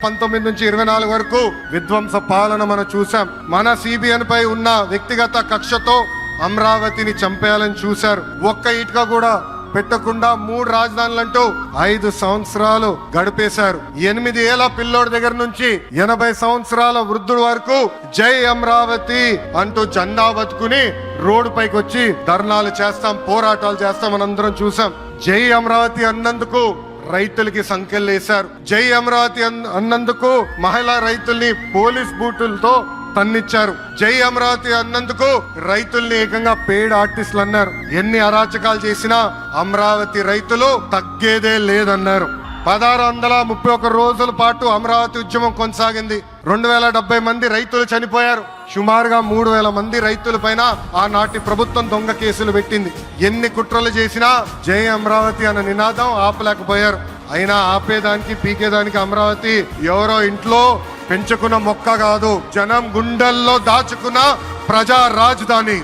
19 నుంచి 24 వరకు విధ్వంస పాలన మనం చూసాం. మన సిబిఎన్ పై ఉన్న వ్యక్తిగత కక్షతో అమరావతిని చంపేయాలని చూశారు. ఒక్క ఇటుక కూడా పెట్టకుండా 3 రాజధానులంటూ 5 సంవత్సరాలు గడిపేశారు. 8 ఏళ్ల పిల్లోడి దగ్గర నుంచి 80 సంవత్సరాల వృద్ధుల వరకు జై అమరావతి అంటూ జెండా బతుకుని రోడ్డు పైకి వచ్చి ధర్నాలు చేస్తాం, పోరాటాలు చేస్తాం మనందరం చూసాం. జై అమరావతి అన్నందుకు రైతులకి సంఖ్యలేశారు. జై అమరావతి అన్నందుకు మహిళా రైతుల్ని పోలీస్ బూటులతో తన్నిచ్చారు. జై అమరావతి అన్నందుకు రైతుల్ని ఏకంగా పేడ్ ఆర్టిస్టులు అన్నారు. ఎన్ని అరాచకాలు చేసినా అమరావతి రైతులు తగ్గేదే లేదన్నారు. 1631 రోజుల పాటు అమరావతి ఉద్యమం కొనసాగింది. 2070 మంది రైతులు చనిపోయారు. సుమారుగా 3000 మంది రైతుల పైన ఆనాటి ప్రభుత్వం దొంగ కేసులు పెట్టింది. ఎన్ని కుట్రలు చేసినా జై అమరావతి అన్న నినాదం ఆపలేకపోయారు. అయినా ఆపేదానికి పీకేదానికి అమరావతి ఎవరో ఇంట్లో పెంచుకున్న మొక్క కాదు, జనం గుండెల్లో దాచుకున్న ప్రజా రాజధాని.